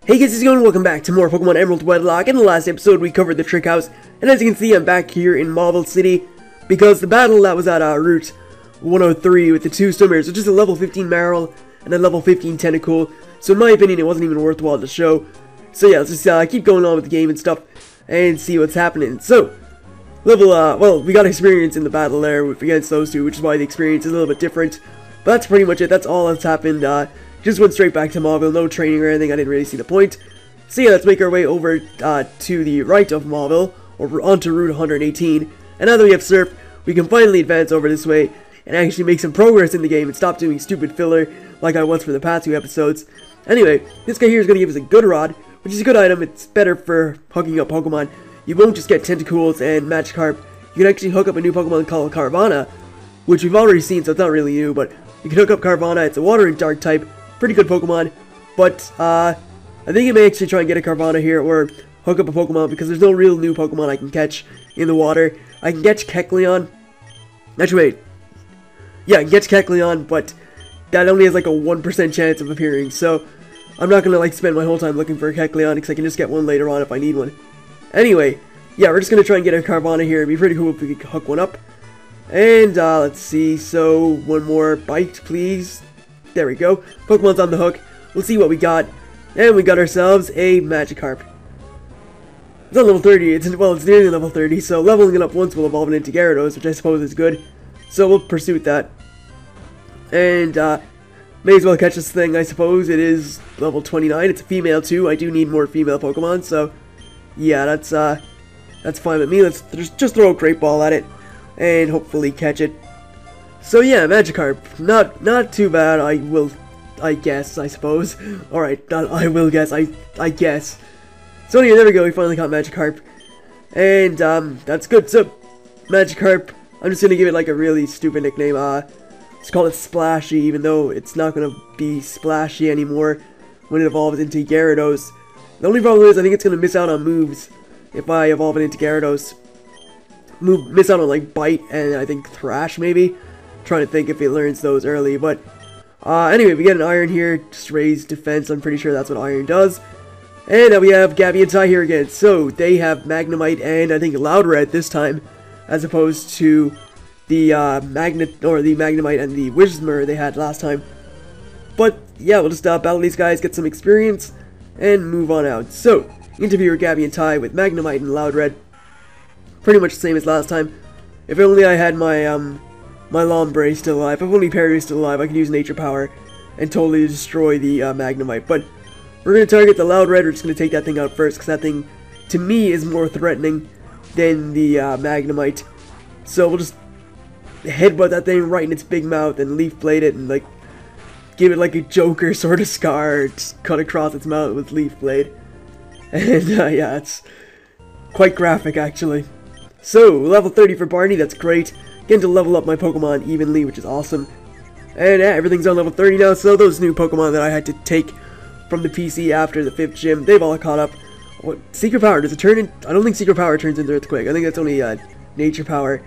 Hey guys, how's it going? Welcome back to more Pokemon Emerald Wedlocke. In the last episode, we covered the Trick House, and as you can see, I'm back here in Marble City, because the battle that was at Route 103 with the two swimmers was just a level 15 Marill and a level 15 Tentacool, so in my opinion, it wasn't even worthwhile to show. So yeah, let's just keep going on with the game and stuff, and see what's happening. So, well, we got experience in the battle there against those two, which is why the experience is a little bit different, but that's pretty much it. That's all that's happened. Just went straight back to Mauville, no training or anything, I didn't really see the point. So yeah, let's make our way over to the right of Mauville, or onto Route 118. And now that we have Surf, we can finally advance over this way, and actually make some progress in the game, and stop doing stupid filler, like I was for the past two episodes. Anyway, this guy here is going to give us a good rod, which is a good item. It's better for hooking up Pokemon. You won't just get Tentacools and Magikarp, you can actually hook up a new Pokemon called Carvanha, which we've already seen, so it's not really new, but you can hook up Carvanha. It's a Water and Dark type. Pretty good Pokemon, but I think I may actually try and get a Carvanha here, or hook up a Pokemon, because there's no real new Pokemon I can catch in the water. I can catch Kecleon. Actually, wait. Yeah, I can catch Kecleon, but that only has like a 1% chance of appearing, so I'm not gonna like spend my whole time looking for a Kecleon, because I can just get one later on if I need one. Anyway, yeah, we're just gonna try and get a Carvanha here. It'd be pretty cool if we could hook one up. And let's see, so one more bite, please. There we go. Pokemon's on the hook. We'll see what we got. And we got ourselves a Magikarp. It's on level 30. It's nearly level 30, so leveling it up once will evolve it into Gyarados, which I suppose is good. So we'll pursue that. And may as well catch this thing, I suppose. It is level 29. It's a female too. I do need more female Pokemon, so yeah, that's fine with me. Let's just throw a Great Ball at it and hopefully catch it. So yeah, Magikarp, not too bad. I guess, I suppose. Alright, I will guess, I guess. So anyway, there we go, we finally caught Magikarp. And, that's good. So, Magikarp, I'm just gonna give it like a really stupid nickname. Let's call it Splashy, even though it's not gonna be Splashy anymore when it evolves into Gyarados. The only problem is, I think it's gonna miss out on moves if I evolve it into Gyarados. Miss out on like Bite and I think Thrash, maybe. Trying to think if it learns those early, but anyway, we get an Iron here, just raise defense. I'm pretty sure that's what Iron does. And we have Gabby and Ty here again. So they have Magnemite and I think Loudred this time, as opposed to the Magnemite and the Whismur they had last time. But yeah, we'll just battle these guys, get some experience, and move on out. So interviewer Gabby and Ty with Magnemite and Loudred, pretty much the same as last time. If only I had my my Lombre still alive. If only Perry is still alive, I could use Nature Power and totally destroy the Magnemite. But we're going to target the Loudred. We're just going to take that thing out first, because that thing, to me, is more threatening than the Magnemite. So we'll just headbutt that thing right in its big mouth and Leaf Blade it and like give it like a Joker sort of scar, just cut across its mouth with Leaf Blade. And yeah, it's quite graphic actually. So level 30 for Barney, that's great. Getting to level up my Pokemon evenly, which is awesome. And yeah, everything's on level 30 now, so those new Pokemon that I had to take from the PC after the 5th gym, they've all caught up. What, Secret Power, does it turn in? I don't think Secret Power turns into Earthquake. I think that's only Nature Power.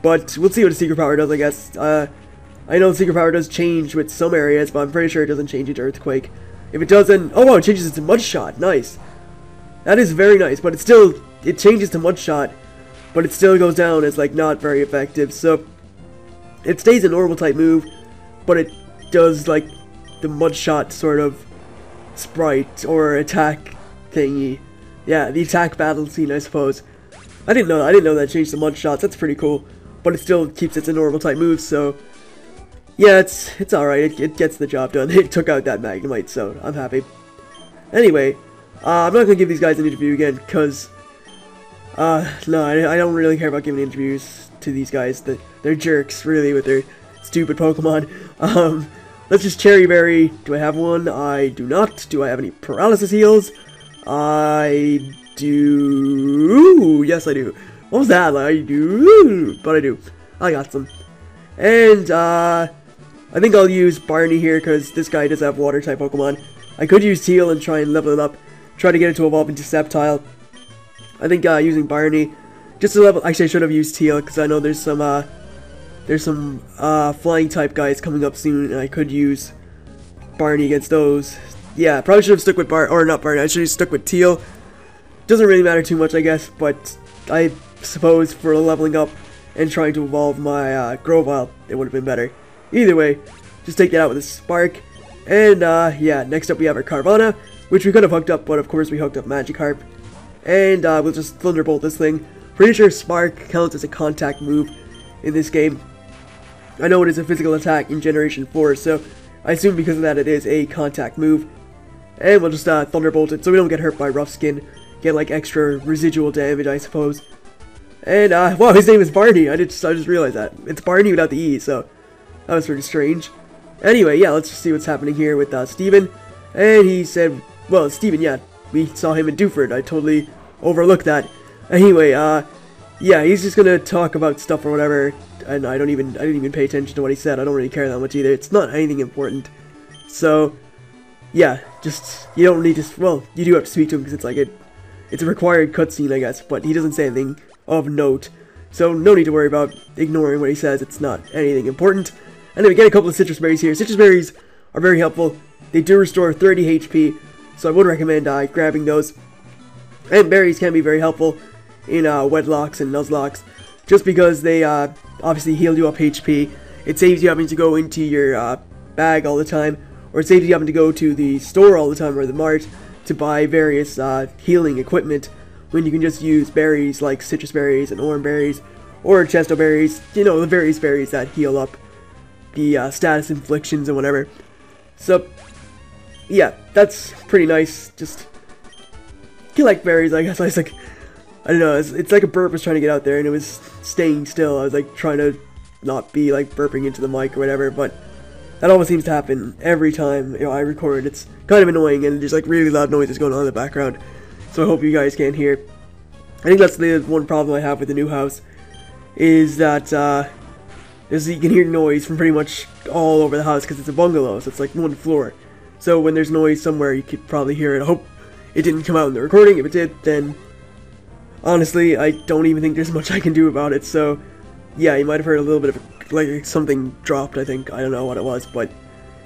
But we'll see what a Secret Power does, I guess. I know Secret Power does change with some areas, but I'm pretty sure it doesn't change into Earthquake. If it doesn't, oh wow, it changes it to Mud Shot, nice. That is very nice, but it changes to Mud Shot. But it still goes down as like not very effective, so it stays a normal type move, but it does like the Mud Shot sort of sprite or attack thingy. Yeah, the attack battle scene, I suppose. I didn't know that changed to Mud Shots. That's pretty cool, but it still keeps it a normal type move. So yeah, it's all right. It gets the job done. It took out that Magnemite, so I'm happy. Anyway, I'm not gonna give these guys an interview again, because no, I don't really care about giving interviews to these guys. They're jerks, really, with their stupid Pokemon. Let's just Cherry Berry. Do I have one? I do not. Do I have any Paralysis Heals? I do. Yes, I do. What was that? I do. But I do. I got some. And, I think I'll use Barney here, because this guy does have Water-type Pokemon. I could use Teal and try and level it up. Try to get it to evolve into Sceptile. I think using Barney just to level. Actually, I should have used Teal, because I know there's some flying type guys coming up soon, and I could use Barney against those. yeah, probably should have stuck with not Barney, I should have stuck with Teal. Doesn't really matter too much, I guess, but I suppose for leveling up and trying to evolve my Grovyle, it would have been better. Either way, just take that out with a Spark. And yeah, next up we have our Carvana, which we could have hooked up, but of course we hooked up Magikarp. And we'll just Thunderbolt this thing. Pretty sure Spark counts as a contact move in this game. I know it is a physical attack in Generation 4, so I assume because of that it is a contact move. And we'll just Thunderbolt it so we don't get hurt by Rough Skin. Get like extra residual damage, I suppose. And wow, his name is Barney. I just realized that. It's Barney without the E, so that was pretty strange. Anyway, yeah, let's just see what's happening here with Steven. And he said, well, Steven, yeah, we saw him in Duford. I totally overlooked that. Anyway, yeah, he's just gonna talk about stuff or whatever, and I didn't even pay attention to what he said. I don't really care that much either. It's not anything important. So, yeah, just, you don't need to, well, you do have to speak to him because it's like it's a required cutscene, I guess, but he doesn't say anything of note. So, no need to worry about ignoring what he says. It's not anything important. And then we get a couple of citrus berries here. Citrus berries are very helpful. They do restore 30 HP, so I would recommend grabbing those. And berries can be very helpful in Wedlocks and Nuzlocks, just because they obviously heal you up HP. It saves you having to go into your bag all the time, or it saves you having to go to the store all the time, or the mart, to buy various healing equipment, when you can just use berries like citrus berries and orange berries, or chesto berries, you know, the various berries that heal up the status inflictions and whatever. So, yeah, that's pretty nice. Just, you like berries, I guess. I was like, I don't know, it's like a burp was trying to get out there and it was staying still. I was like trying to not be like burping into the mic or whatever, but that always seems to happen every time, you know, I record. It's kind of annoying and there's like really loud noises going on in the background. So I hope you guys can't hear. I think that's the one problem I have with the new house, is that you can hear noise from pretty much all over the house because it's a bungalow, so it's like one floor. So when there's noise somewhere, you could probably hear it. I hope it didn't come out in the recording. If it did, then honestly, I don't even think there's much I can do about it. So yeah, you might have heard a little bit of like something dropped, I think. I don't know what it was, but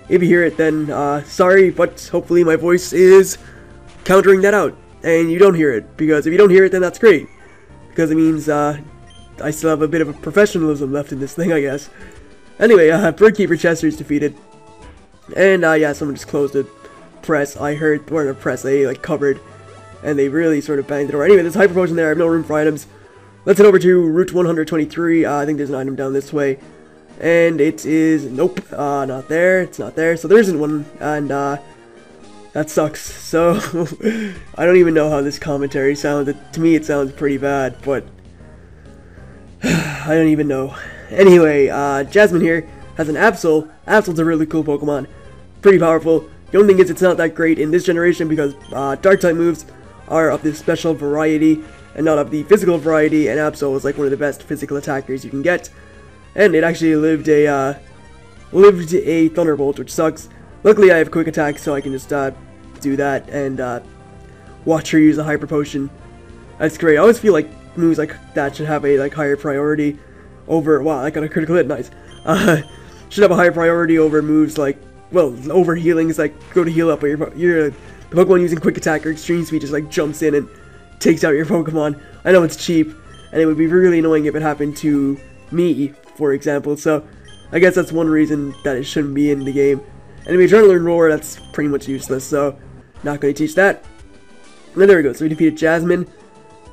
if you hear it, then sorry, but hopefully my voice is countering that out and you don't hear it, because if you don't hear it, then that's great, because it means I still have a bit of a professionalism left in this thing, I guess. Anyway, Birdkeeper Chester is defeated, and yeah, someone just closed the press. I heard, or the press, they like covered, and they really sort of banged the door. Anyway, there's a Hyper Potion there. I have no room for items. Let's head over to Route 123. I think there's an item down this way, and it is, nope, not there. It's not there, so there isn't one, and that sucks. So I don't even know how this commentary sounded. To me, it sounds pretty bad, but I don't even know. Anyway, Jasmine here has an Absol. Absol's a really cool Pokemon. Pretty powerful. The only thing is it's not that great in this generation because Dark-type moves are of the special variety and not of the physical variety, and Absol is like one of the best physical attackers you can get. And it actually lived a Thunderbolt, which sucks. Luckily, I have Quick Attack, so I can just do that and watch her use a Hyper Potion. That's great. I always feel like moves like that should have a higher priority over, wow, I got a critical hit, nice. Should have a higher priority over moves like, well, over healings, like go to heal up, but the Pokemon using Quick Attack or Extreme Speed just like jumps in and takes out your Pokemon. I know it's cheap, and it would be really annoying if it happened to me, for example, so I guess that's one reason that it shouldn't be in the game. Anyway, trying to learn Roar, that's pretty much useless, so not going to teach that. And there we go, so we defeated Jasmine.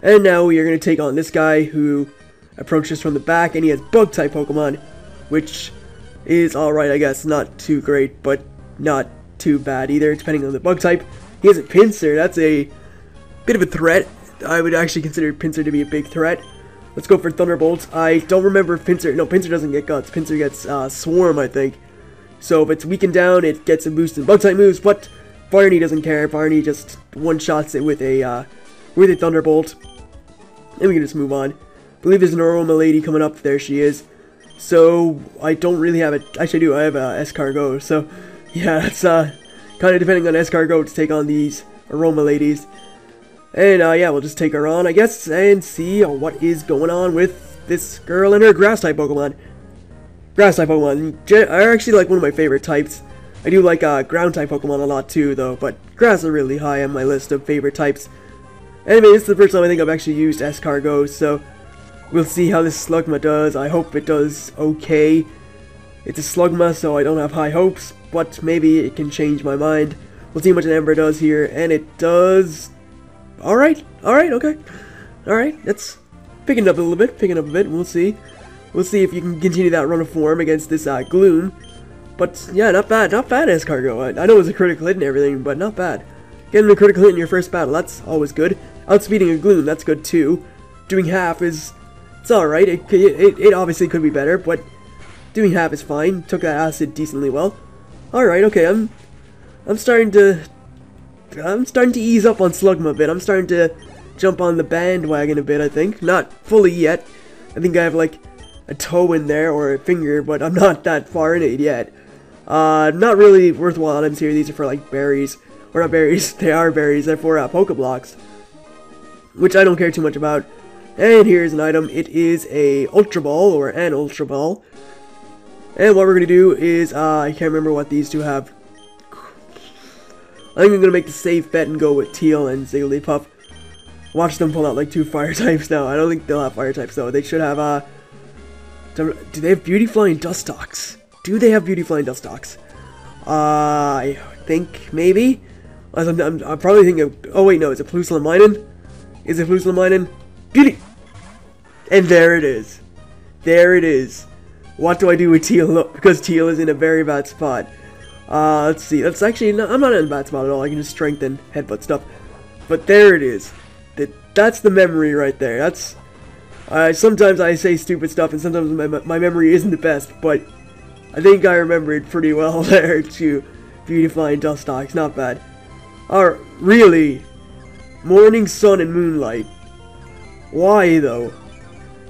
And now we are going to take on this guy who approaches from the back, and he has Bug-type Pokemon, which is alright, I guess. Not too great, but not too bad either, depending on the Bug-type. He has a Pinsir. That's a bit of a threat. I would actually consider Pinsir to be a big threat. Let's go for Thunderbolt. I don't remember if Pinsir... No, Pinsir doesn't get Guts. Pinsir gets Swarm, I think. So if it's weakened down, it gets a boost in Bug-type moves, but Barney doesn't care. Barney just one-shots it with a Thunderbolt. And we can just move on. I believe there's an Aroma Lady coming up. There she is. So, I don't really have it. Actually, I do. I have a Escargot. So, yeah, that's kind of depending on Escargot to take on these Aroma Ladies. And, yeah, we'll just take her on, I guess, and see what is going on with this girl and her Grass-type Pokemon. Grass-type Pokemon are actually, like, one of my favorite types. I do like ground type Pokemon a lot too, though, but grass are really high on my list of favorite types. Anyway, this is the first time I think I've actually used Escargot, so we'll see how this Slugma does. I hope it does okay. It's a Slugma, so I don't have high hopes, but maybe it can change my mind. We'll see how much an Ember does here, and it does... Alright, okay. Alright, that's picking up a little bit, we'll see. We'll see if you can continue that run of form against this Gloom. But, yeah, not bad Escargot. I know it was a critical hit and everything, but not bad. Getting a critical hit in your first battle, that's always good. Outspeeding a Gloom, that's good too. Doing half is... It's alright, it obviously could be better, but doing half is fine. Took that acid decently well. Alright, okay, I'm starting to ease up on Slugma a bit. I'm starting to jump on the bandwagon a bit, I think. Not fully yet. I think I have like a toe in there or a finger, but I'm not that far in it yet. Not really worthwhile items here. These are for like berries. Or not berries, they are berries. They're for Pokeblocks, which I don't care too much about. And here's an item. It is a Ultra Ball, or an Ultra Ball. And what we're going to do is, I can't remember what these two have. I think I'm going to make the safe bet and go with Teal and Zigglypuff. Watch them pull out like 2 fire types now. I don't think they'll have fire types though. They should have, do they have Beautifly and Dustox? Do they have Beautifly and Dustox? I think, maybe? I'm probably thinking, oh wait, no, is it Pluslaminen? Is it Pluslaminen? Beauty! And there it is. There it is. What do I do with Teal? Because Teal is in a very bad spot. Let's see. That's actually, I'm not in a bad spot at all. I can just strengthen headbutt stuff. But there it is. That's the memory right there. That's... sometimes I say stupid stuff and sometimes my memory isn't the best, but I think I remembered pretty well there to Beautifly and Dustox. Not bad. Really? Morning Sun and Moonlight. Why though?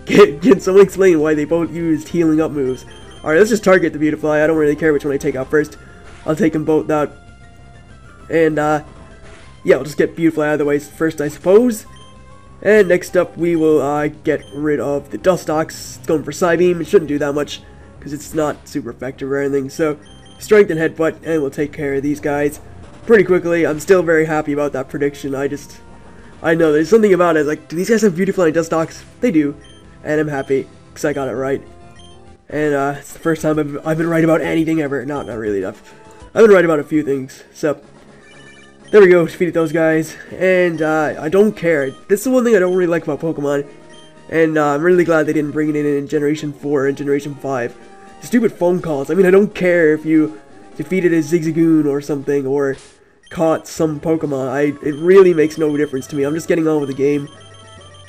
Can someone explain why they both used healing up moves? Alright, let's just target the Beautifly. I don't really care which one I take out first. I'll take them both out. And, yeah, I'll just get Beautifly out of the way first, I suppose. And next up, we will, get rid of the Dustox. It's going for Psybeam. It shouldn't do that much, because it's not super effective or anything. So, Strength and Headbutt, and we'll take care of these guys pretty quickly. I'm still very happy about that prediction. I know, there's something about it. Like, do these guys have Beautifly and Dustox? They do. And I'm happy, because I got it right. And, it's the first time I've been right about anything ever. Not really. I've been right about a few things. So, there we go. Defeated those guys. And, I don't care. This is the one thing I don't really like about Pokemon. And, I'm really glad they didn't bring it in Generation 4 and Generation 5. Stupid phone calls. I mean, I don't care if you defeated a Zigzagoon or something, or caught some Pokemon. It really makes no difference to me. I'm just getting on with the game.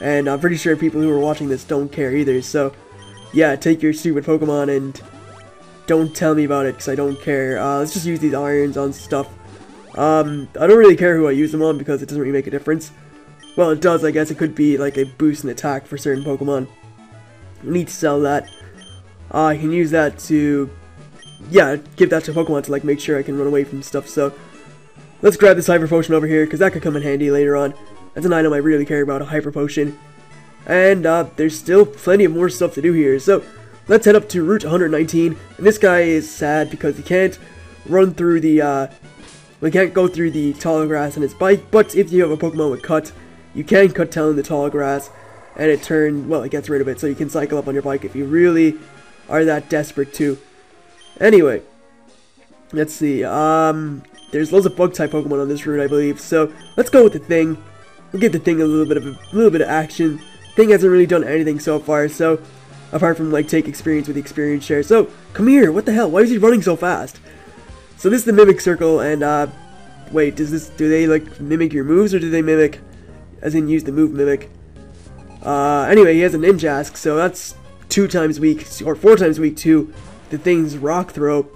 And I'm pretty sure people who are watching this don't care either, so yeah, take your stupid Pokemon and don't tell me about it, because I don't care. Let's just use these irons on stuff. I don't really care who I use them on, because it doesn't really make a difference. Well, it does, I guess. It could be like a boost in attack for certain Pokemon. I need to sell that. I can use that to, yeah, give that to Pokemon to like make sure I can run away from stuff, so let's grab this Hyper Potion over here, because that could come in handy later on. That's an item I really care about, a Hyper Potion. And, there's still plenty of more stuff to do here. So, let's head up to Route 119. And this guy is sad because he can't run through the, we can't go through the tall grass on his bike. But if you have a Pokemon with Cut, you can cut down the tall grass. And it gets rid of it. So you can cycle up on your bike if you really are that desperate to. Anyway, let's see. There's loads of Bug-type Pokemon on this route, I believe. So, let's go with the Thing. We'll give the Thing a little bit of action. Thing hasn't really done anything so far, so apart from like take experience with the experience share. So come here, what the hell? Why is he running so fast? So this is the Mimic Circle, and wait, do they like mimic your moves, or do they mimic, as in use the move Mimic? Anyway, he has a Ninjask, so that's 2 times weak, or 4 times weak to the Thing's Rock Throw.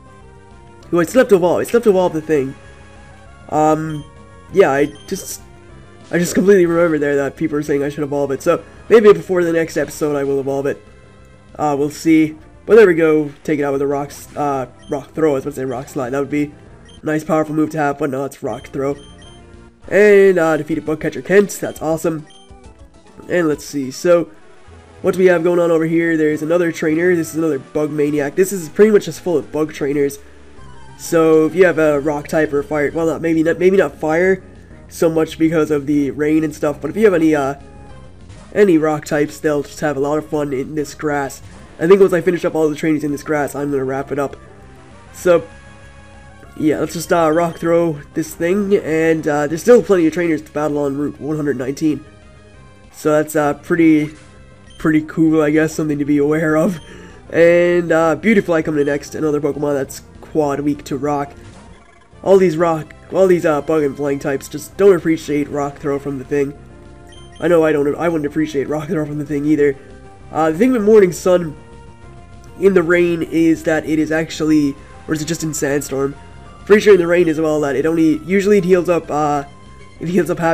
Who I still have to evolve. I still have to evolve the Thing. Yeah, I just completely remembered there that people are saying I should evolve it. So maybe before the next episode I will evolve it. We'll see. But there we go. Take it out with a rock throw. I was about to say rock slide. That would be a nice powerful move to have, but no, it's rock throw. And defeated Bugcatcher Kent. That's awesome. And let's see. So what do we have going on over here? There's another trainer. This is another Bug Maniac. This is pretty much just full of bug trainers. So if you have a rock type or fire, well, maybe not fire so much because of the rain and stuff, but if you have any rock types, they'll just have a lot of fun in this grass. I think once I finish up all the trainings in this grass, I'm gonna wrap it up. So yeah, let's just rock throw this thing, and there's still plenty of trainers to battle on Route 119. So that's pretty cool, I guess, something to be aware of. And Beautifly coming in next, another Pokemon that's quad weak to rock. All these bug and flying types just don't appreciate rock throw from the thing. I know I wouldn't appreciate rock throw from the thing either. The thing with Morning Sun in the rain is that it is actually, or is it just in Sandstorm? Pretty sure in the rain as well that usually it heals up half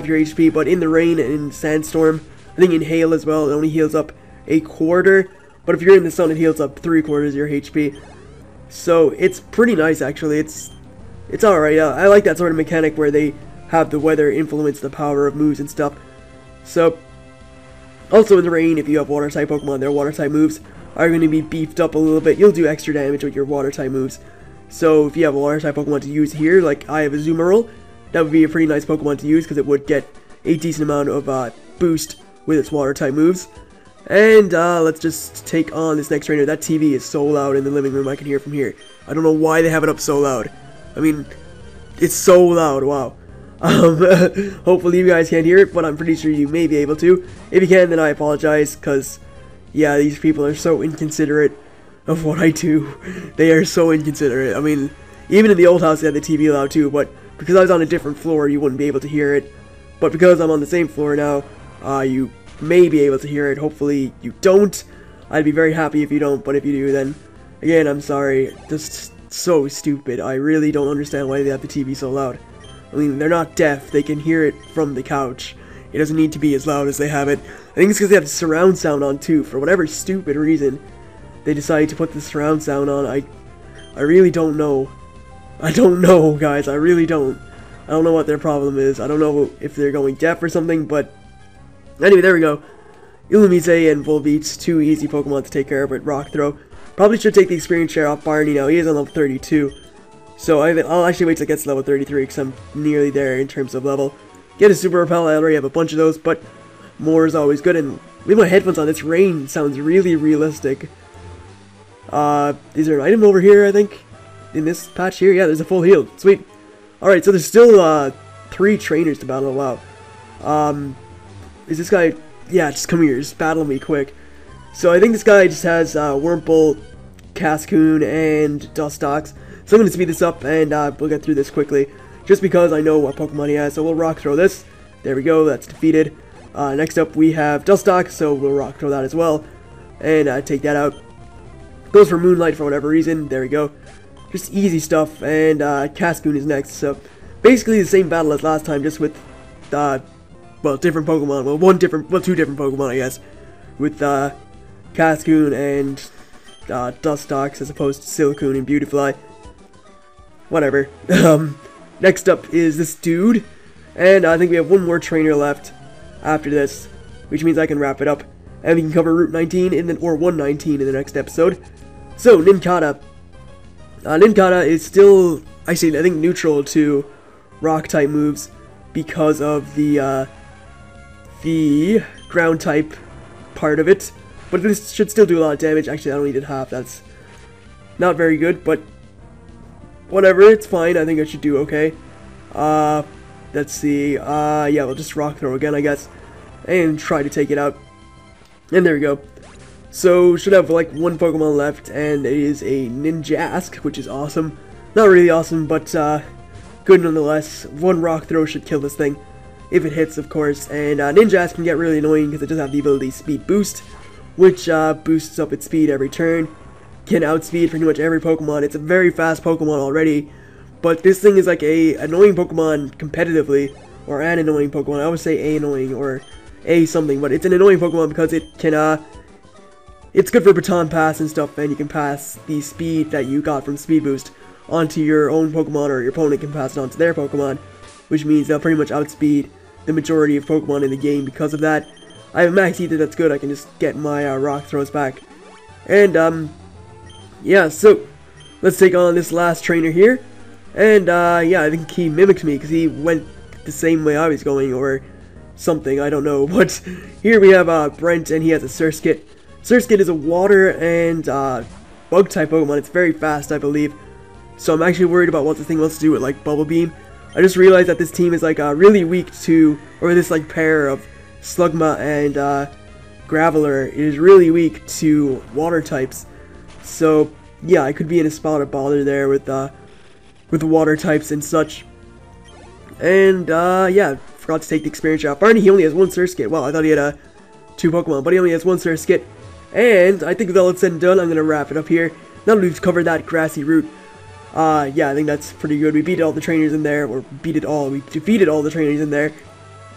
your HP, but in the rain and in Sandstorm, I think in Hail as well, it only heals up a quarter. But if you're in the sun, it heals up 3/4 of your HP. So it's pretty nice actually. It's alright. I like that sort of mechanic where they have the weather influence the power of moves and stuff. So also in the rain, if you have water type Pokemon, their water type moves are going to be beefed up a little bit. You'll do extra damage with your water type moves. So if you have a water type Pokemon to use here, like I have a Azumarill, that would be a pretty nice Pokemon to use because it would get a decent amount of boost with its water type moves. And let's just take on this next trainer. That TV is so loud in the living room, I can hear from here. I don't know why they have it up so loud. I mean, it's so loud, wow. Hopefully you guys can't hear it, but I'm pretty sure you may be able to. If you can, then I apologize, because, yeah, these people are so inconsiderate of what I do. They are so inconsiderate. I mean, even in the old house they had the TV loud too, but because I was on a different floor, you wouldn't be able to hear it. But because I'm on the same floor now, you may be able to hear it. Hopefully you don't. I'd be very happy if you don't, but if you do, then again, I'm sorry. Just so stupid. I really don't understand why they have the TV so loud. I mean, they're not deaf. They can hear it from the couch. It doesn't need to be as loud as they have it. I think it's because they have the surround sound on too. For whatever stupid reason, they decided to put the surround sound on. I really don't know. I don't know, guys. I really don't. I don't know what their problem is. I don't know if they're going deaf or something, but anyway, there we go. Illumise and Volbeat, two easy Pokemon to take care of with Rock Throw. Probably should take the experience share off Barney now. He is on level 32. So I'll actually wait till it gets to level 33 because I'm nearly there in terms of level. Get a Super Repel, I already have a bunch of those, but more is always good. And with my headphones on, this rain sounds really realistic. Is there an item over here, I think? In this patch here? Yeah, there's a full heal. Sweet. Alright, so there's still 3 trainers to battle. Wow. Is this guy... Yeah, just come here. Just battle me quick. So I think this guy just has Wurmple, Cascoon, and Dustox. So I'm going to speed this up, and we'll get through this quickly. Just because I know what Pokemon he has. So we'll Rock Throw this. There we go. That's defeated. Next up we have Dustox, so we'll Rock Throw that as well. And take that out. Goes for Moonlight for whatever reason. There we go. Just easy stuff. And Cascoon is next. So basically the same battle as last time, just with well, different Pokemon. Well, 2 different Pokemon, I guess. With Cascoon and Dustox as opposed to Silcoon and Beautifly. Whatever. Next up is this dude. And I think we have one more trainer left after this, which means I can wrap it up. And we can cover Route 19 or 119 in the next episode. So, Nincada. Nincada is still, actually, I think neutral to Rock-type moves because of the Ground-type part of it. But this should still do a lot of damage. Actually, I only did half. That's not very good, but whatever. It's fine. I think I should do okay. Let's see. Yeah, we'll just Rock Throw again, I guess, and try to take it out. And there we go. So, should have like 1 Pokemon left, and it is a Ninjask, which is awesome. Not really awesome, but good nonetheless. 1 Rock Throw should kill this thing, if it hits, of course. And Ninjask can get really annoying because it does have the ability Speed Boost, which boosts up its speed every turn. Can outspeed pretty much every Pokemon. It's a very fast Pokemon already, but this thing is like a annoying Pokemon competitively, or an annoying Pokemon. I always say a annoying or a something, but it's an annoying Pokemon because it can it's good for Baton Pass and stuff, and you can pass the speed that you got from Speed Boost onto your own Pokemon, or your opponent can pass it onto their Pokemon, which means they'll pretty much outspeed the majority of Pokemon in the game because of that. I have a Max Ether that's good. I can just get my Rock Throws back. And yeah, so let's take on this last trainer here. And, yeah, I think he mimicked me because he went the same way I was going, or something, I don't know. But here we have, Brent, and he has a Surskit. Surskit is a water and, bug-type Pokemon. It's very fast, I believe. So I'm actually worried about what this thing wants to do with, like, Bubble Beam. I just realized that this team is, like, really weak to, or this, like, pair of Slugma and, Graveler is really weak to water types. So, yeah, I could be in a spot of bother there with the water types and such. And, yeah, forgot to take the experience shot. Barney, he only has one Surskit. Wow, I thought he had, 2 Pokemon, but he only has one Surskit. And I think with all said and done, I'm gonna wrap it up here. Now that we've covered that grassy route, yeah, I think that's pretty good. We beat all the trainers in there, or we defeated all the trainers in there.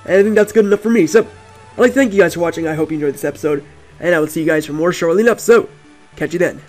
And I think that's good enough for me. So, I'd like to thank you guys for watching. I hope you enjoyed this episode, and I will see you guys for more shortly enough. So, catch you then.